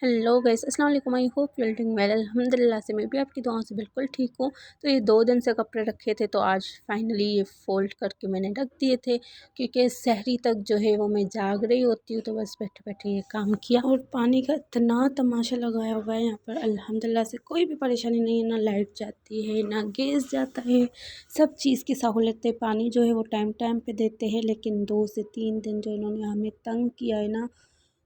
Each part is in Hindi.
हेलो गाइस, अस्सलाम वालेकुम। I hope you are doing well. अल्हम्दुलिल्लाह से मैं भी आपकी दुआओं से बिल्कुल ठीक हूँ। तो ये 2 दिन से कपड़े रखे थे तो आज फाइनली ये फ़ोल्ड करके मैंने रख दिए थे, क्योंकि सहरी तक जो है वो मैं जाग रही होती हूँ, तो बस बैठे बैठे ये काम किया। और पानी का इतना तमाशा लगाया हुआ है यहाँ पर, अल्हम्दुलिल्लाह से कोई भी परेशानी नहीं है, ना लाइट जाती है ना गैस जाता है, सब चीज़ की सहूलत है। पानी जो है वो टाइम टाइम पर देते हैं, लेकिन 2 से 3 दिन जो इन्होंने हमें तंग किया है ना,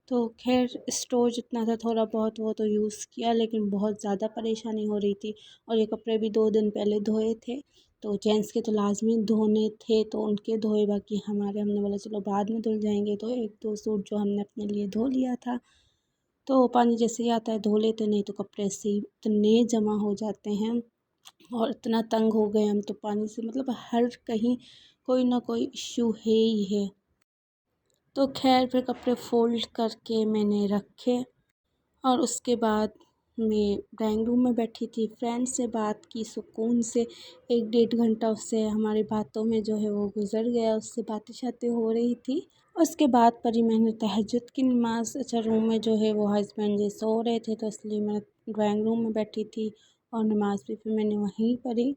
तो खैर स्टोर जितना था थोड़ा बहुत वो तो यूज़ किया, लेकिन बहुत ज़्यादा परेशानी हो रही थी। और ये कपड़े भी 2 दिन पहले धोए थे, तो जेंट्स के तो लाजमी धोने थे तो उनके धोए, बाकी हमारे हमने बोला चलो बाद में धुल जाएंगे। तो 1-2 सूट जो हमने अपने लिए धो लिया था, तो पानी जैसे ही आता है धो लेते, नहीं तो कपड़े से ही इतने जमा हो जाते हैं और इतना तंग हो गए हम तो पानी से, मतलब हर कहीं कोई ना कोई इशू है ही है। तो खैर फिर कपड़े फ़ोल्ड करके मैंने रखे और उसके बाद मैं ड्राइंग रूम में बैठी थी, फ्रेंड से बात की सुकून से। 1-1.5 घंटा उससे हमारी बातों में जो है वो गुज़र गया, उससे बातें-शातें हो रही थी। उसके बाद पढ़ी मैंने तहज्जुद की नमाज़। अच्छा, रूम में जो है वो हस्बैंड जी सो रहे थे, तो इसलिए मैं ड्राइंग रूम में बैठी थी और नमाज़ भी फिर मैंने वहीं पढ़ी।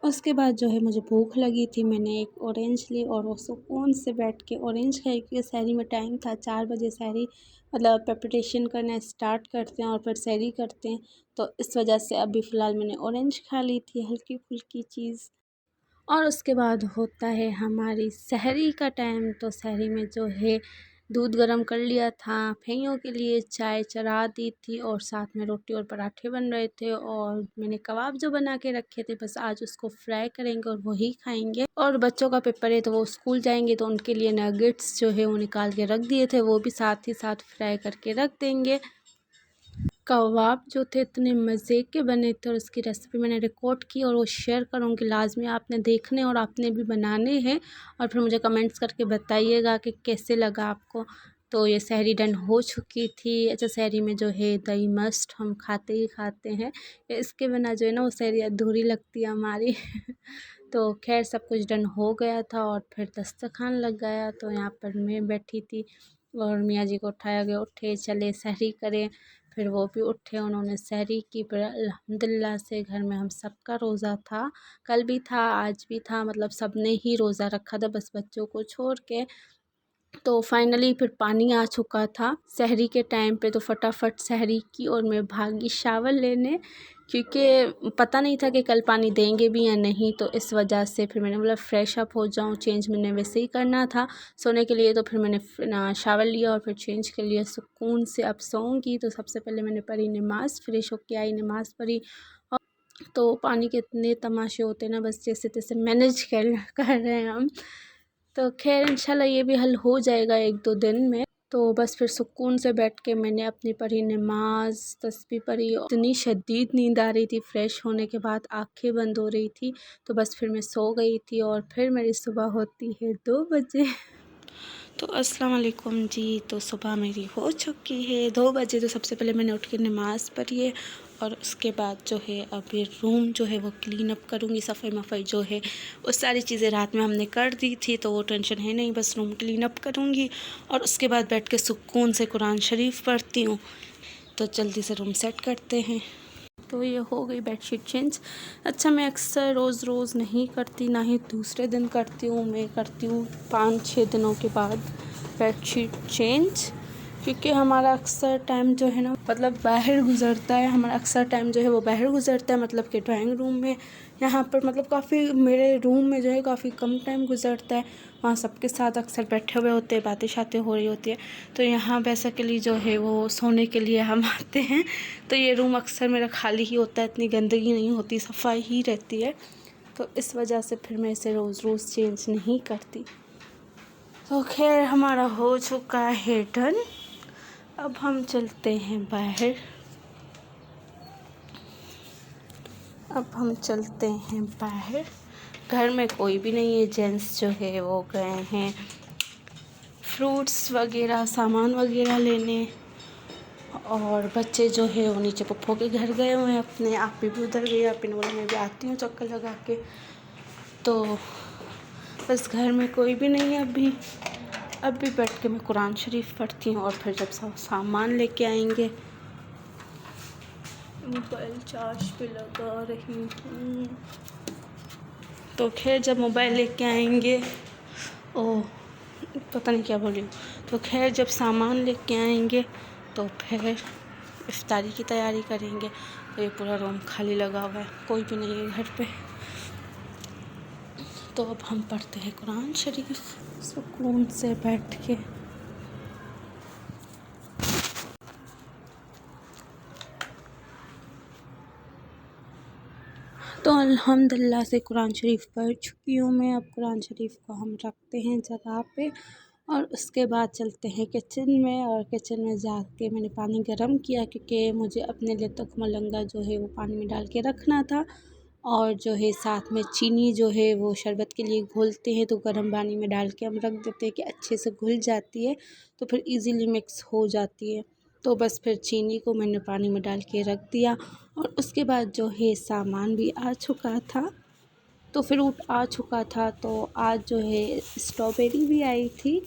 उसके बाद जो है मुझे भूख लगी थी, मैंने एक ऑरेंज ली और वो सुकून से बैठ के ऑरेंज खाई, क्योंकि सहरी में टाइम था 4 बजे सहरी, मतलब प्रिपरेशन करना स्टार्ट करते हैं और फिर सहरी करते हैं। तो इस वजह से अभी फ़िलहाल मैंने ऑरेंज खा ली थी, हल्की फुल्की चीज़। और उसके बाद होता है हमारी सहरी का टाइम। तो सहरी में जो है दूध गर्म कर लिया था, भैंयों के लिए चाय चढ़ा दी थी और साथ में रोटी और पराठे बन रहे थे। और मैंने कबाब जो बना के रखे थे, बस आज उसको फ्राई करेंगे और वही खाएंगे। और बच्चों का पेपर है तो वो स्कूल जाएंगे, तो उनके लिए नगेट्स जो है वो निकाल के रख दिए थे, वो भी साथ ही साथ फ्राई करके रख देंगे। कबाब जो थे इतने मज़े के बने थे और उसकी रेसिपी मैंने रिकॉर्ड की और वो शेयर करूँगी लाजमी, आपने देखने और आपने भी बनाने हैं। और फिर मुझे कमेंट्स करके बताइएगा कि कैसे लगा आपको। तो ये सहरी डन हो चुकी थी। अच्छा, सहरी में जो है दही मस्ट हम खाते ही खाते हैं, इसके बिना जो है ना वो सहरी अधूरी लगती है हमारी। तो खैर सब कुछ डन हो गया था और फिर दस्तरखान लग गया। तो यहाँ पर मैं बैठी थी और मियाँ जी को उठाया गया, उठे चले सहरी करें। फिर वो भी उठे, उन्होंने सहरी की। फिर अल्हम्दुलिल्लाह से घर में हम सबका रोज़ा था, कल भी था आज भी था, मतलब सब ने ही रोज़ा रखा था बस बच्चों को छोड़ के। तो फाइनली फिर पानी आ चुका था सहरी के टाइम पे, तो फटाफट सहरी की और मैं भागी शावर लेने, क्योंकि पता नहीं था कि कल पानी देंगे भी या नहीं। तो इस वजह से फिर मैंने बोला फ्रेश अप हो जाऊं, चेंज मैंने वैसे ही करना था सोने के लिए। तो फिर मैंने शावर लिया और फिर चेंज कर लिया सुकून से। अब सोऊंगी तो सबसे पहले मैंने पढ़ी नमाज़, फ्रेश होके आई, नमाज़ पढ़ी। तो पानी के इतने तमाशे होते हैं ना, बस जैसे तैसे मैनेज कर रहे हैं हम। तो खैर इंशाल्लाह ये भी हल हो जाएगा 1-2 दिन में। तो बस फिर सुकून से बैठ के मैंने अपनी पढ़ी नमाज़, तस्बीह पढ़ी। इतनी शदीद नींद आ रही थी, फ्रेश होने के बाद आंखें बंद हो रही थी, तो बस फिर मैं सो गई थी और फिर मेरी सुबह होती है 2 बजे। तो अस्सलाम वालेकुम जी। तो सुबह मेरी हो चुकी है 2 बजे। तो सबसे पहले मैंने उठ के नमाज़ पढ़ी है और उसके बाद जो है अभी रूम जो है वो क्लीन अप करूँगी। सफ़ाई मफ़ाई जो है वो सारी चीज़ें रात में हमने कर दी थी, तो वो टेंशन है नहीं, बस रूम क्लीन अप करूँगी और उसके बाद बैठ के सुकून से कुरान शरीफ पढ़ती हूँ। तो जल्दी से रूम सेट करते हैं। तो ये हो गई बेडशीट चेंज। अच्छा, मैं अक्सर रोज़ रोज़ नहीं करती, ना ही दूसरे दिन करती हूँ, मैं करती हूँ 5-6 दिनों के बाद बेडशीट चेंज, क्योंकि हमारा अक्सर टाइम जो है ना मतलब बाहर गुज़रता है। हमारा अक्सर टाइम जो है वो बाहर गुज़रता है, मतलब कि ड्राइंग रूम में। यहाँ पर मतलब काफ़ी मेरे रूम में जो है काफ़ी कम टाइम गुज़रता है, वहाँ सबके साथ अक्सर बैठे हुए होते हैं, बातें शातें हो रही होती है। तो यहाँ बेसिकली जो है वो सोने के लिए हम आते हैं। तो ये रूम अक्सर मेरा खाली ही होता है, इतनी गंदगी नहीं होती, सफाई ही रहती है। तो इस वजह से फिर मैं इसे रोज़ रोज़ चेंज नहीं करती। तो खैर हमारा हो चुका है डन। अब हम चलते हैं बाहर। घर में कोई भी नहीं है, जेंट्स जो है वो गए हैं फ्रूट्स वगैरह सामान वगैरह लेने, और बच्चे जो है वो नीचे पप्पो के घर गए हुए हैं अपने। आप भी उधर गए, आप ने बोला मैं भी आती हूँ चक्कर लगा के। तो बस घर में कोई भी नहीं है अभी बैठ के मैं कुरान शरीफ पढ़ती हूँ और फिर जब सब सामान लेके आएंगे मोबाइल चार्ज पे लगा रही हूँ। तो खैर जब मोबाइल लेके आएंगे, ओह पता नहीं क्या बोल रही हूँ, तो खैर जब सामान लेके आएंगे तो फिर इफ्तारी की तैयारी करेंगे। तो ये पूरा रूम खाली लगा हुआ है, कोई भी नहीं है घर पे। तो अब हम पढ़ते हैं कुरान शरीफ सुकून से बैठ के। तो अल्हम्दुलिल्लाह से कुरान शरीफ पढ़ चुकी हूँ मैं। अब कुरान शरीफ को हम रखते हैं जगह पे और उसके बाद चलते हैं किचन में। और किचन में जाके मैंने पानी गर्म किया क्योंकि मुझे अपने लिए तक मलंगा जो है वो पानी में डाल के रखना था। और जो है साथ में चीनी जो है वो शरबत के लिए घोलते हैं तो गर्म पानी में डाल के हम रख देते हैं कि अच्छे से घुल जाती है, तो फिर इजीली मिक्स हो जाती है। तो बस फिर चीनी को मैंने पानी में डाल के रख दिया। और उसके बाद जो है सामान भी आ चुका था, तो फ्रूट आ चुका था। तो आज जो है स्ट्रॉबेरी भी आई थी।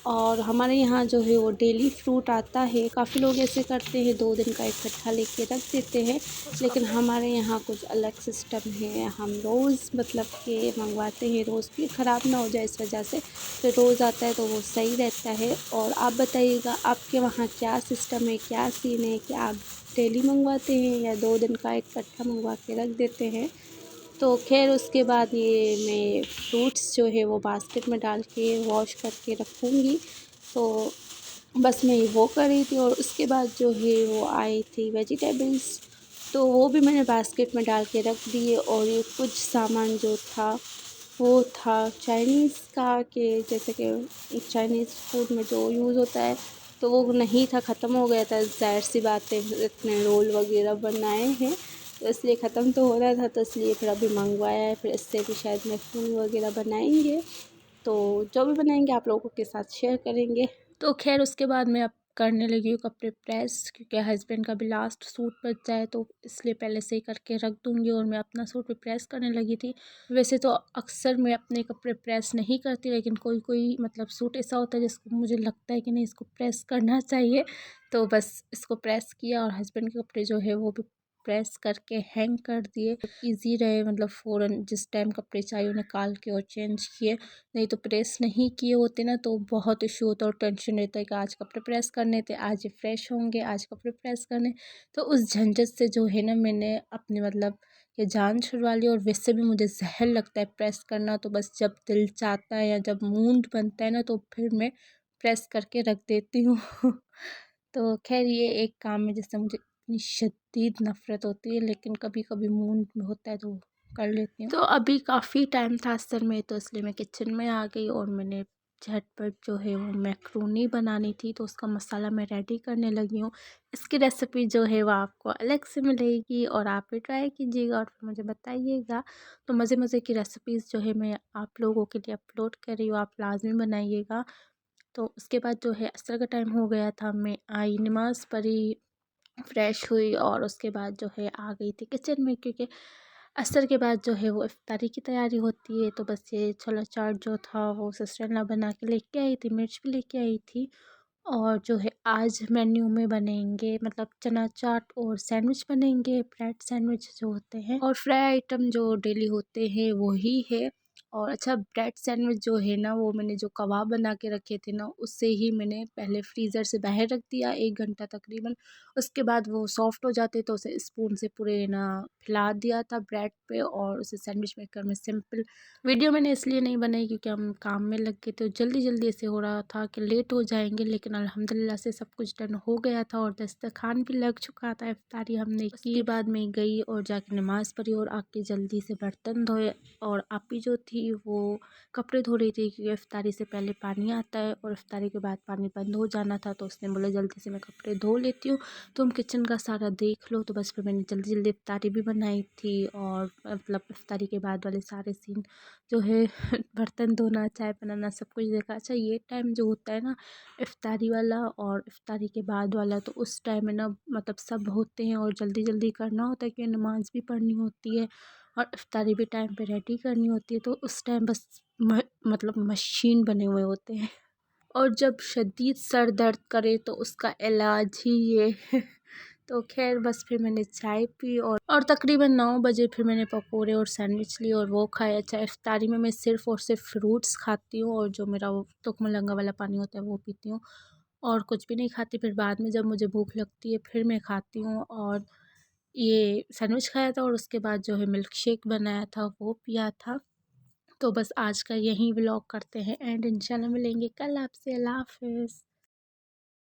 और हमारे यहाँ जो है वो डेली फ्रूट आता है। काफ़ी लोग ऐसे करते हैं 2 दिन का इकट्ठा लेके रख देते हैं, लेकिन हमारे यहाँ कुछ अलग सिस्टम है। हम रोज़ मतलब कि मंगवाते हैं, रोज़ भी ख़राब ना हो जाए इस वजह से। फिर रोज़ आता है तो वो सही रहता है। और आप बताइएगा आपके वहाँ क्या सिस्टम है, क्या सीन है, क्या आप डेली मंगवाते हैं या 2 दिन का इकट्ठा मंगवा के रख देते हैं। तो खैर उसके बाद ये मैं फ्रूट्स जो है वो बास्केट में डाल के वॉश करके रखूँगी। तो बस मैं वो कर रही थी। और उसके बाद जो है वो आई थी वेजिटेबल्स, तो वो भी मैंने बास्केट में डाल के रख दिए। और ये कुछ सामान जो था वो था चाइनीज़ का, कि जैसे कि चाइनीज़ फूड में जो यूज़ होता है, तो वो नहीं था, ख़त्म हो गया था। ज़ाहिर सी बात है, इतने रोल वगैरह बनाए हैं तो इसलिए ख़त्म तो हो रहा था, तो इसलिए फिर अभी मंगवाया है। फिर इससे भी शायद मैफ़रून वगैरह बनाएंगे। तो जो भी बनाएंगे आप लोगों के साथ शेयर करेंगे। तो खैर उसके बाद मैं अब करने लगी हूँ कपड़े प्रेस, क्योंकि हस्बैंड का भी लास्ट सूट बच जाए, तो इसलिए पहले से ही करके रख दूँगी। और मैं अपना सूट भी प्रेस करने लगी थी। वैसे तो अक्सर मैं अपने कपड़े प्रेस नहीं करती, लेकिन कोई कोई मतलब सूट ऐसा होता है जिसको मुझे लगता है कि नहीं इसको प्रेस करना चाहिए, तो बस इसको प्रेस किया। और हस्बैंड के कपड़े जो है वो भी प्रेस करके हैंग कर दिए, इजी रहे, मतलब फ़ौरन जिस टाइम कपड़े चाहिए निकाल के और चेंज किए। नहीं तो प्रेस नहीं किए होते ना तो बहुत इशू होता और टेंशन रहता है कि आज कपड़े प्रेस करने थे, आज ये फ्रेश होंगे, आज कपड़े प्रेस करने। तो उस झंझट से जो है ना मैंने अपने मतलब ये जान छुड़वा ली। और वैसे भी मुझे जहर लगता है प्रेस करना, तो बस जब दिल चाहता है या जब मूड बनता है ना तो फिर मैं प्रेस करके रख देती हूँ। तो खैर ये एक काम है जिससे मुझे इतनी शदीद नफ़रत होती है, लेकिन कभी कभी मूड में होता है तो कर लेती हूँ। तो अभी काफ़ी टाइम था असल में, तो इसलिए मैं किचन में आ गई और मैंने झटपट जो है वो मैक्रोनी बनानी थी, तो उसका मसाला मैं रेडी करने लगी हूँ। इसकी रेसिपी जो है वो आपको अलग से मिलेगी और आप भी ट्राई कीजिएगा और फिर मुझे बताइएगा। तो मज़े मज़े की रेसिपीज़ जो है मैं आप लोगों के लिए अपलोड कर रही हूँ, आप लाजमी बनाइएगा। तो उसके बाद जो है असर का टाइम हो गया था, मैं आई, नमाज़ पढ़ी, फ्रेश हुई और उसके बाद जो है आ गई थी किचन में, क्योंकि असर के बाद जो है वो इफ्तारी की तैयारी होती है। तो बस ये छोला चाट जो था वो सिस्टर ने बना के लेके आई थी, मिर्च भी लेके आई थी। और जो है आज मेन्यू में बनेंगे मतलब चना चाट और सैंडविच बनेंगे, ब्रेड सैंडविच जो होते हैं, और फ्राई आइटम जो डेली होते हैं वही है। और अच्छा, ब्रेड सैंडविच जो है ना वो मैंने जो कबाब बना के रखे थे ना उससे ही मैंने पहले फ्रीज़र से बाहर रख दिया 1 घंटा तकरीबन। उसके बाद वो सॉफ्ट हो जाते तो उसे स्पून से पूरे ना फैला दिया था ब्रेड पे और उसे सैंडविच मेकर में सिंपल। वीडियो मैंने इसलिए नहीं बनाई क्योंकि हम काम में लग गए थे, जल्दी जल्दी ऐसे हो रहा था कि लेट हो जाएंगे, लेकिन अल्हम्दुलिल्लाह से सब कुछ डन हो गया था और दस्तरखान भी लग चुका था। इफ्तारी हमने की। उसके बाद मैं गई और जाके नमाज़ पढ़ी और आके जल्दी से बर्तन धोए। और आपी जो थी वो कपड़े धो रही थी क्योंकि इफ्तारी से पहले पानी आता है और इफ्तारी के बाद पानी बंद हो जाना था, तो उसने बोला जल्दी से मैं कपड़े धो लेती हूँ, तुम किचन का सारा देख लो। तो बस फिर मैंने जल्दी जल्दी इफ्तारी भी बनाई थी और मतलब इफ्तारी के बाद वाले सारे सीन जो है बर्तन धोना, चाय बनाना, सब कुछ देखा। अच्छा, ये टाइम जो होता है ना इफ्तारी वाला और इफ्तारी के बाद वाला, तो उस टाइम में ना मतलब सब होते हैं और जल्दी जल्दी करना होता है क्योंकि नमाज़ भी पढ़नी होती है और इफ्तारी भी टाइम पे रेडी करनी होती है। तो उस टाइम बस मतलब मशीन बने हुए होते हैं। और जब शदीद सर दर्द करे तो उसका इलाज ही ये है। तो खैर बस फिर मैंने चाय पी और तकरीबन 9 बजे फिर मैंने पकौड़े और सैंडविच ली और वो खाया। अच्छा, इफ्तारी में मैं सिर्फ़ और सिर्फ फ्रूट्स खाती हूँ और जो मेरा वो तुकमलंगा वाला पानी होता है वो पीती हूँ और कुछ भी नहीं खाती। फिर बाद में जब मुझे भूख लगती है फिर मैं खाती हूँ और ये सैंडविच खाया था और उसके बाद जो है मिल्क शेक बनाया था वो पिया था। तो बस आज का यही व्लॉग करते हैं एंड इंशाल्लाह मिलेंगे कल आपसे। अल्लाह हाफ़िज़।